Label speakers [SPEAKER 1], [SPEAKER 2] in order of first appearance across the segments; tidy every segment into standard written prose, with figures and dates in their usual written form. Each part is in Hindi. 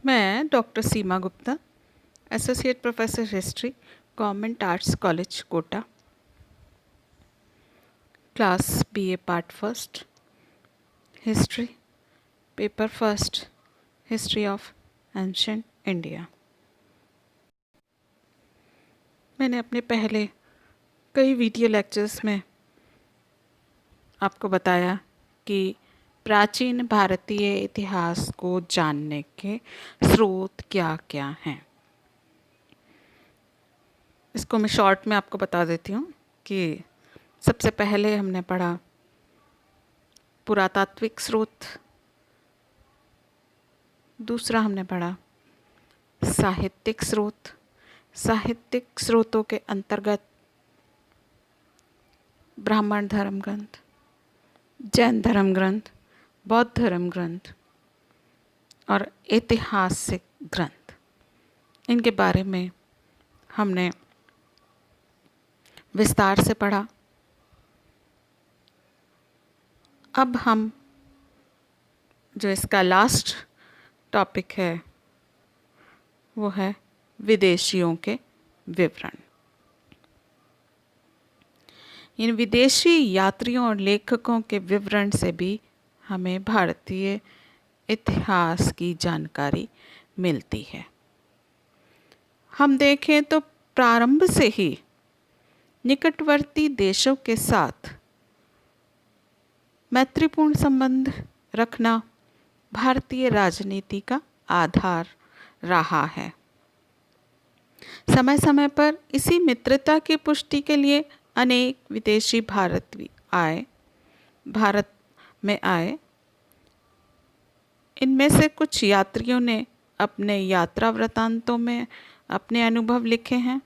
[SPEAKER 1] मैं doctor Seema Gupta, associate professor history, government arts college Kota, class BA part first, history, paper first, history of ancient India. मैंने अपने पहले कई वीडियो लेक्चर्स में आपको बताया कि प्राचीन भारतीय इतिहास को जानने के स्रोत क्या क्या हैं। इसको मैं शॉर्ट में आपको बता देती हूँ कि सबसे पहले हमने पढ़ा पुरातात्विक स्रोत, दूसरा हमने पढ़ा साहित्यिक स्रोत। साहित्यिक स्रोतों के अंतर्गत ब्राह्मण धर्म ग्रंथ, जैन धर्म ग्रंथ, बौद्ध धर्म ग्रंथ और ऐतिहासिक ग्रंथ, इनके बारे में हमने विस्तार से पढ़ा। अब हम जो इसका लास्ट टॉपिक है वो है विदेशियों के विवरण। इन विदेशी यात्रियों और लेखकों के विवरण से भी हमें भारतीय इतिहास की जानकारी मिलती है। हम देखें तो प्रारंभ से ही निकटवर्ती देशों के साथ मैत्रीपूर्ण संबंध रखना भारतीय राजनीति का आधार रहा है। समय समय पर इसी मित्रता की पुष्टि के लिए अनेक विदेशी भारत में आए। इनमें से कुछ यात्रियों ने अपने यात्रा वृत्तांतों में अपने अनुभव लिखे हैं,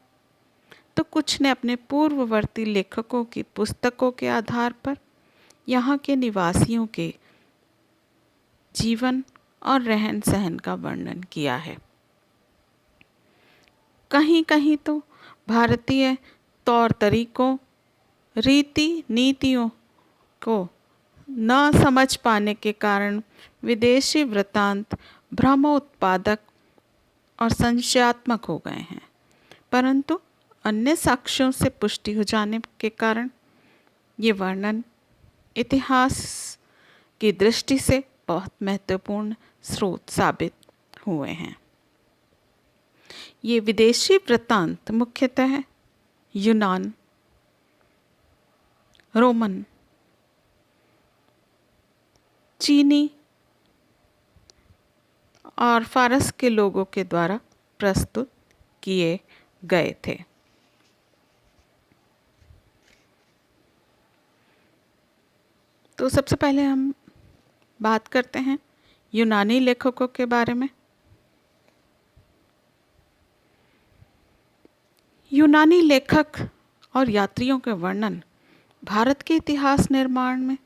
[SPEAKER 1] तो कुछ ने अपने पूर्ववर्ती लेखकों की पुस्तकों के आधार पर यहाँ के निवासियों के जीवन और रहन सहन का वर्णन किया है। कहीं कहीं तो भारतीय तौर तरीकों, रीति नीतियों को न समझ पाने के कारण विदेशी वृत्तांत भ्रम उत्पादक और संशयात्मक हो गए हैं, परंतु अन्य साक्ष्यों से पुष्टि हो जाने के कारण ये वर्णन इतिहास की दृष्टि से बहुत महत्वपूर्ण स्रोत साबित हुए हैं। ये विदेशी वृत्तांत मुख्यतः यूनान, रोमन, चीनी और फारस के लोगों के द्वारा प्रस्तुत किए गए थे। तो सबसे पहले हम बात करते हैं यूनानी लेखकों के बारे में। यूनानी लेखक और यात्रियों के वर्णन भारत के इतिहास निर्माण में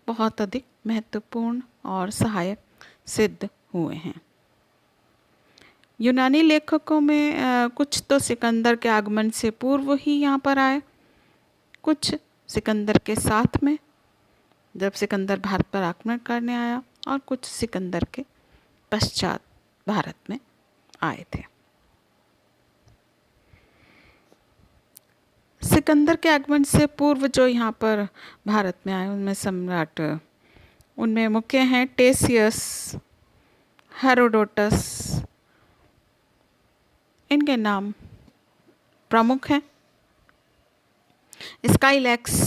[SPEAKER 1] बहुत अधिक महत्वपूर्ण और सहायक सिद्ध हुए हैं। यूनानी लेखकों में कुछ तो सिकंदर के आगमन से पूर्व ही यहाँ पर आए, कुछ सिकंदर के साथ में जब सिकंदर भारत पर आक्रमण करने आया, और कुछ सिकंदर के पश्चात भारत में आए थे। सिकंदर के आगमन से पूर्व जो यहाँ पर भारत में आए उनमें मुख्य हैं टेसियस, हेरोडोटस, इनके नाम प्रमुख हैं। स्काइलैक्स,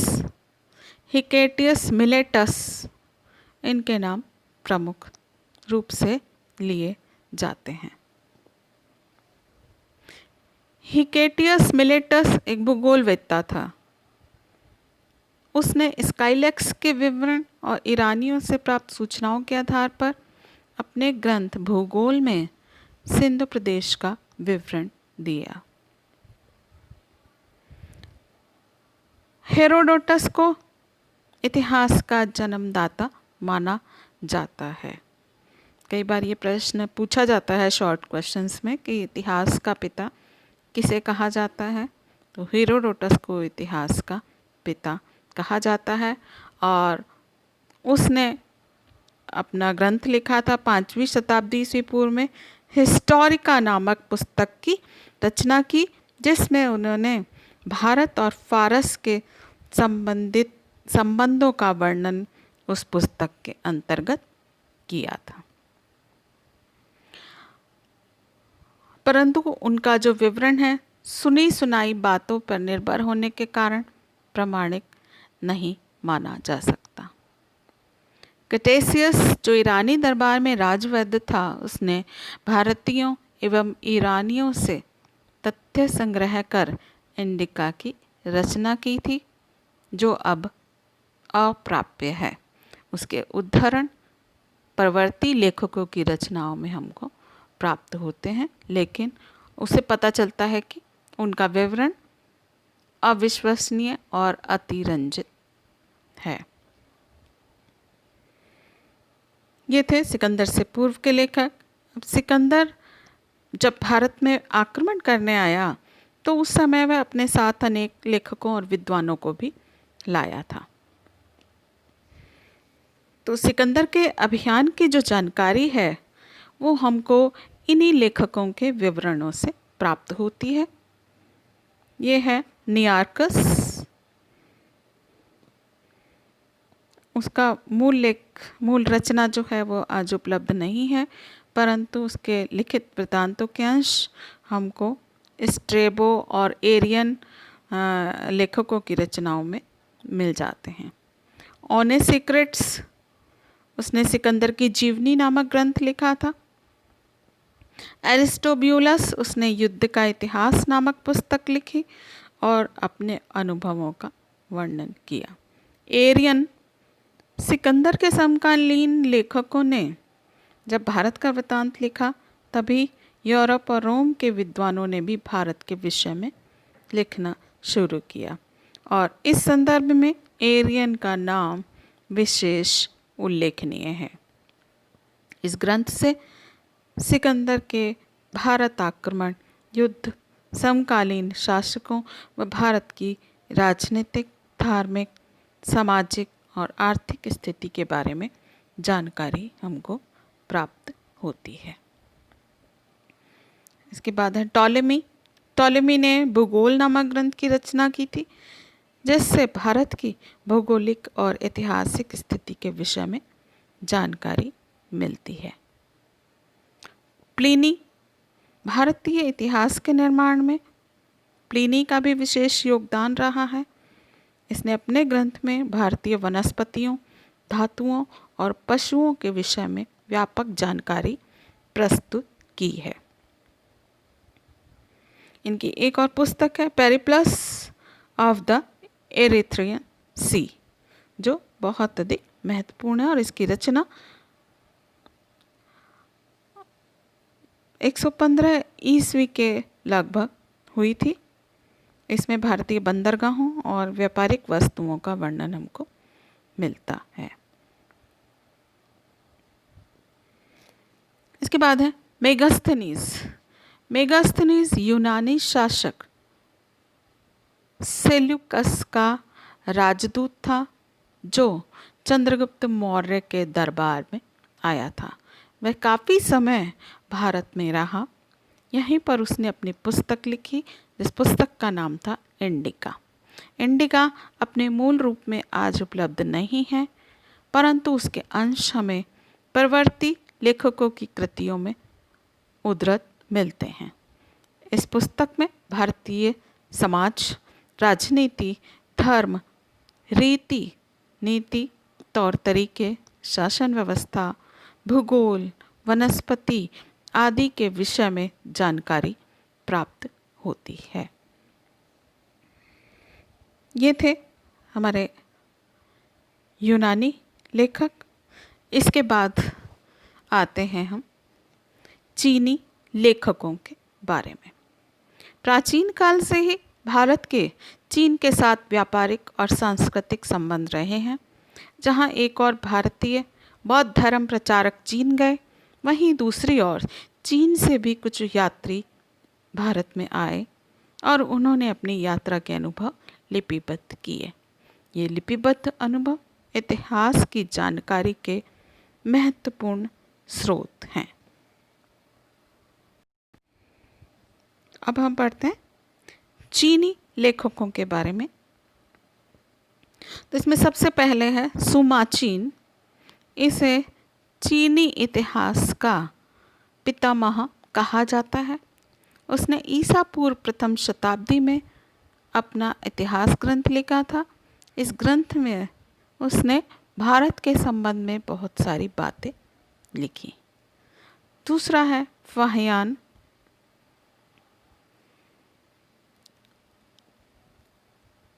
[SPEAKER 1] हिकेटियस मिलेटस, इनके नाम प्रमुख रूप से लिए जाते हैं। हिकेटियस मिलेटस एक भूगोलवेत्ता था। उसने स्काइलैक्स के विवरण और ईरानियों से प्राप्त सूचनाओं के आधार पर अपने ग्रंथ भूगोल में सिंधु प्रदेश का विवरण दिया। हेरोडोटस को इतिहास का जन्मदाता माना जाता है। कई बार ये प्रश्न पूछा जाता है शॉर्ट क्वेश्चंस में कि इतिहास का पिता किसे कहा जाता है, तो हेरोडोटस को इतिहास का पिता कहा जाता है। और उसने अपना ग्रंथ लिखा था 5वीं शताब्दी ईस्वी पूर्व में, हिस्टोरिका नामक पुस्तक की रचना की, जिसमें उन्होंने भारत और फारस के संबंधों का वर्णन उस पुस्तक के अंतर्गत किया था। परंतु उनका जो विवरण है सुनी सुनाई बातों पर निर्भर होने के कारण प्रामाणिक नहीं माना जा सकता। कैटेसियस जो ईरानी दरबार में राजवैद्य था, उसने भारतीयों एवं ईरानियों से तथ्य संग्रह कर इंडिका की रचना की थी, जो अब अप्राप्य है। उसके उद्धरण परवर्ती लेखकों की रचनाओं में हमको प्राप्त होते हैं, लेकिन उसे पता चलता है कि उनका विवरण अविश्वसनीय और अतिरंजित है। ये थे सिकंदर से पूर्व के लेखक। अब सिकंदर जब भारत में आक्रमण करने आया तो उस समय वह अपने साथ अनेक लेखकों और विद्वानों को भी लाया था। तो सिकंदर के अभियान की जो जानकारी है वो हमको इन्हीं लेखकों के विवरणों से प्राप्त होती है। ये है निआर्कस, उसका मूल रचना जो है वो आज उपलब्ध नहीं है, परंतु उसके लिखित वृत्तांतों के अंश हमको स्ट्रेबो और एरियन लेखकों की रचनाओं में मिल जाते हैं। ऑने सीक्रेट्स, उसने सिकंदर की जीवनी नामक ग्रंथ लिखा था। एरिस्टोब्यूलस, उसने युद्ध का इतिहास नामक पुस्तक लिखी और अपने अनुभवों का वर्णन किया। एरियन, सिकंदर के समकालीन लेखकों ने जब भारत का वृत्तांत लिखा तभी यूरोप और रोम के विद्वानों ने भी भारत के विषय में लिखना शुरू किया, और इस संदर्भ में एरियन का नाम विशेष उल्लेखनीय है। इस ग्रंथ से सिकंदर के भारत आक्रमण, युद्ध, समकालीन शासकों व भारत की राजनीतिक, धार्मिक, सामाजिक और आर्थिक स्थिति के बारे में जानकारी हमको प्राप्त होती है। इसके बाद है टॉलेमी। टॉलेमी ने भूगोल नामक ग्रंथ की रचना की थी, जिससे भारत की भौगोलिक और ऐतिहासिक स्थिति के विषय में जानकारी मिलती है। प्लिनी, भारतीय इतिहास के निर्माण में प्लिनी का भी विशेष योगदान रहा है। इसने अपने ग्रंथ में भारतीय वनस्पतियों, धातुओं और पशुओं के विषय में व्यापक जानकारी प्रस्तुत की है। इनकी एक और पुस्तक है पेरिप्लस ऑफ द एरिथ्रियन सी, जो बहुत अधिक महत्वपूर्ण है, और इसकी रचना 115 ईस्वी के लगभग हुई थी। इसमें भारतीय बंदरगाहों और व्यापारिक वस्तुओं का वर्णन हमको मिलता है। इसके बाद है मेगास्थनीज। मेगास्थनीज यूनानी शासक सेल्यूकस का राजदूत था, जो चंद्रगुप्त मौर्य के दरबार में आया था। वह काफ़ी समय भारत में रहा। यहीं पर उसने अपनी पुस्तक लिखी, जिस पुस्तक का नाम था इंडिका। इंडिका अपने मूल रूप में आज उपलब्ध नहीं है, परंतु उसके अंश हमें परवर्ती लेखकों की कृतियों में उद्धृत मिलते हैं। इस पुस्तक में भारतीय समाज, राजनीति, धर्म, रीति नीति, तौर तरीके, शासन व्यवस्था, भूगोल, वनस्पति आदि के विषय में जानकारी प्राप्त होती है। ये थे हमारे यूनानी लेखक। इसके बाद आते हैं हम चीनी लेखकों के बारे में। प्राचीन काल से ही भारत के चीन के साथ व्यापारिक और सांस्कृतिक संबंध रहे हैं। जहाँ एक और भारतीय बौद्ध धर्म प्रचारक चीन गए, वहीं दूसरी ओर चीन से भी कुछ यात्री भारत में आए और उन्होंने अपनी यात्रा के अनुभव लिपिबद्ध किए। ये लिपिबद्ध अनुभव इतिहास की जानकारी के महत्वपूर्ण स्रोत हैं। अब हम पढ़ते हैं चीनी लेखकों के बारे में। तो इसमें सबसे पहले है सुमाचीन। इसे चीनी इतिहास का पितामह कहा जाता है। उसने ईसा पूर्व प्रथम शताब्दी में अपना इतिहास ग्रंथ लिखा था। इस ग्रंथ में उसने भारत के संबंध में बहुत सारी बातें लिखी। दूसरा है फाहियान।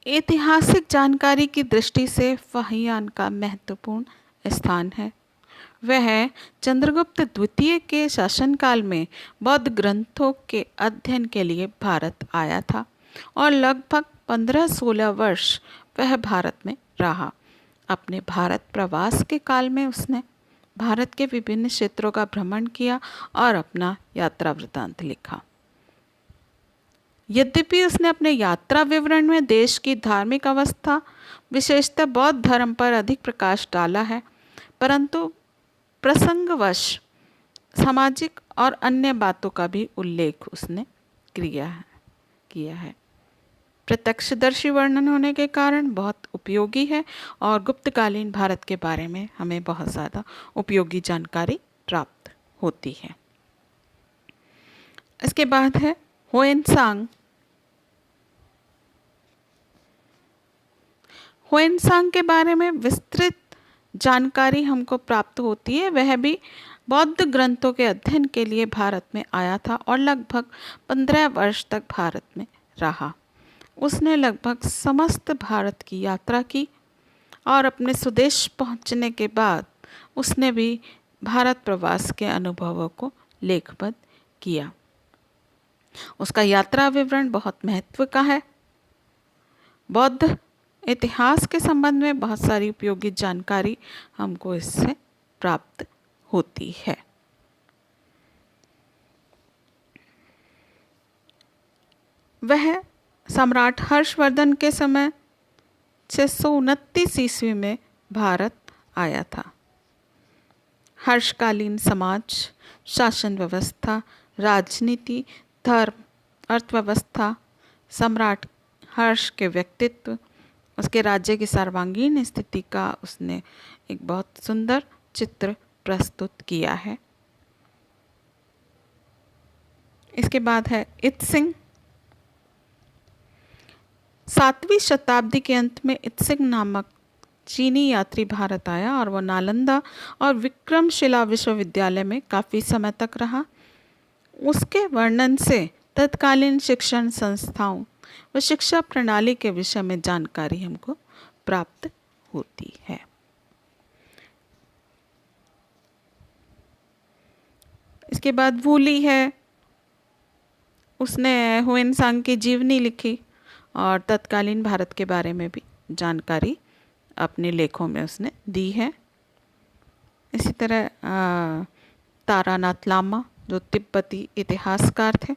[SPEAKER 1] ऐतिहासिक जानकारी की दृष्टि से फाहियान का महत्वपूर्ण स्थान है। वह चंद्रगुप्त द्वितीय के शासनकाल में बौद्ध ग्रंथों के अध्ययन के लिए भारत आया था और लगभग 15-16 वर्ष वह भारत में रहा। अपने भारत प्रवास के काल में उसने भारत के विभिन्न क्षेत्रों का भ्रमण किया और अपना यात्रा वृत्तांत लिखा। यद्यपि उसने अपने यात्रा विवरण में देश की धार्मिक अवस्था, विशेषतः बौद्ध धर्म पर अधिक प्रकाश डाला है, परंतु प्रसंगवश सामाजिक और अन्य बातों का भी उल्लेख उसने किया है। प्रत्यक्षदर्शी वर्णन होने के कारण बहुत उपयोगी है और गुप्तकालीन भारत के बारे में हमें बहुत ज़्यादा उपयोगी जानकारी प्राप्त होती है। इसके बाद है हुएनसांग। हुएनसांग के बारे में विस्तृत जानकारी हमको प्राप्त होती है। वह भी बौद्ध ग्रंथों के अध्ययन के लिए भारत में आया था और लगभग 15 वर्ष तक भारत में रहा। उसने लगभग समस्त भारत की यात्रा की और अपने स्वदेश पहुंचने के बाद उसने भी भारत प्रवास के अनुभवों को लेखबद्ध किया। उसका यात्रा विवरण बहुत महत्व का है। बौद्ध इतिहास के संबंध में बहुत सारी उपयोगी जानकारी हमको इससे प्राप्त होती है। वह सम्राट हर्षवर्धन के समय 629 ईस्वी में भारत आया था। हर्षकालीन समाज, शासन व्यवस्था, राजनीति, धर्म, अर्थव्यवस्था, सम्राट हर्ष के व्यक्तित्व, उसके राज्य की सर्वांगीण स्थिति का उसने एक बहुत सुंदर चित्र प्रस्तुत किया है। इसके बाद है इत्सिंग। 7वीं शताब्दी के अंत में इत्सिंग नामक चीनी यात्री भारत आया और वह नालंदा और विक्रमशिला विश्वविद्यालय में काफ़ी समय तक रहा। उसके वर्णन से तत्कालीन शिक्षण संस्थाओं व शिक्षा प्रणाली के विषय में जानकारी हमको प्राप्त होती है। इसके बाद वूली है। उसने हुएनसांग की जीवनी लिखी और तत्कालीन भारत के बारे में भी जानकारी अपने लेखों में उसने दी है। इसी तरह तारानाथ लामा जो तिब्बती इतिहासकार थे,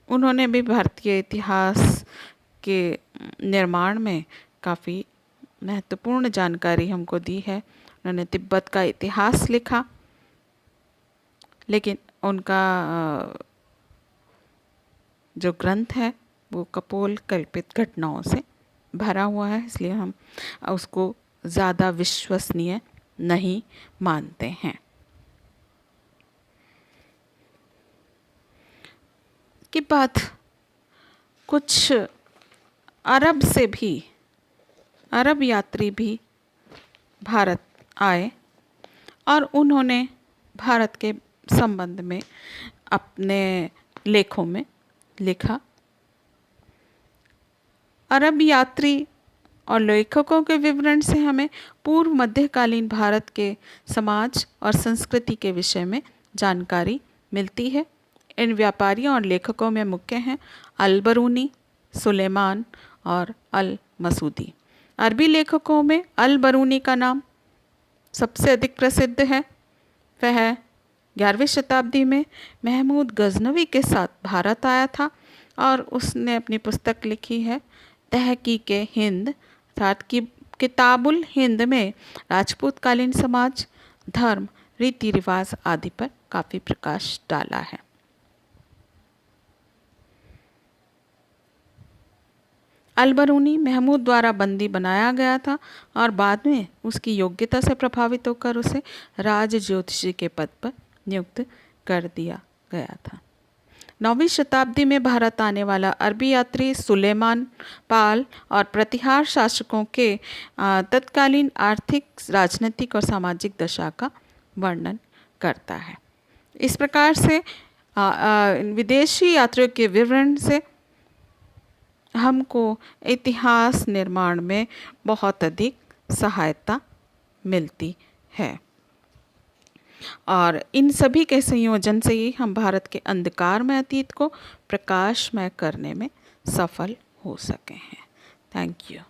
[SPEAKER 1] उन्होंने भी भारतीय इतिहास के निर्माण में काफ़ी महत्वपूर्ण जानकारी हमको दी है। उन्होंने तिब्बत का इतिहास लिखा, लेकिन उनका जो ग्रंथ है वो कपोल कल्पित घटनाओं से भरा हुआ है, इसलिए हम उसको ज़्यादा विश्वसनीय नहीं मानते हैं। के बाद कुछ अरब यात्री भी भारत आए और उन्होंने भारत के संबंध में अपने लेखों में लिखा। अरब यात्री और लेखकों के विवरण से हमें पूर्व मध्यकालीन भारत के समाज और संस्कृति के विषय में जानकारी मिलती है। इन व्यापारियों और लेखकों में मुख्य हैं अल-बरूनी, सुलेमान और अल-मसूदी। अरबी लेखकों में अल-बरूनी का नाम सबसे अधिक प्रसिद्ध है। वह 11वीं शताब्दी में महमूद गजनवी के साथ भारत आया था और उसने अपनी पुस्तक लिखी है तहकीक हिंद, अर्थात कि किताबुल हिंद में राजपूतकालीन समाज, धर्म, रीति रिवाज आदि पर काफ़ी प्रकाश डाला है। अलबरूनी महमूद द्वारा बंदी बनाया गया था और बाद में उसकी योग्यता से प्रभावित होकर उसे राज ज्योतिषी के पद पर नियुक्त कर दिया गया था। 9वीं शताब्दी में भारत आने वाला अरबी यात्री सुलेमान पाल और प्रतिहार शासकों के तत्कालीन आर्थिक, राजनीतिक और सामाजिक दशा का वर्णन करता है। इस प्रकार से विदेशी यात्रियों के विवरण से हमको इतिहास निर्माण में बहुत अधिक सहायता मिलती है और इन सभी के संयोजन से ही हम भारत के अंधकारमय अतीत को प्रकाशमय करने में सफल हो सके हैं। Thank you.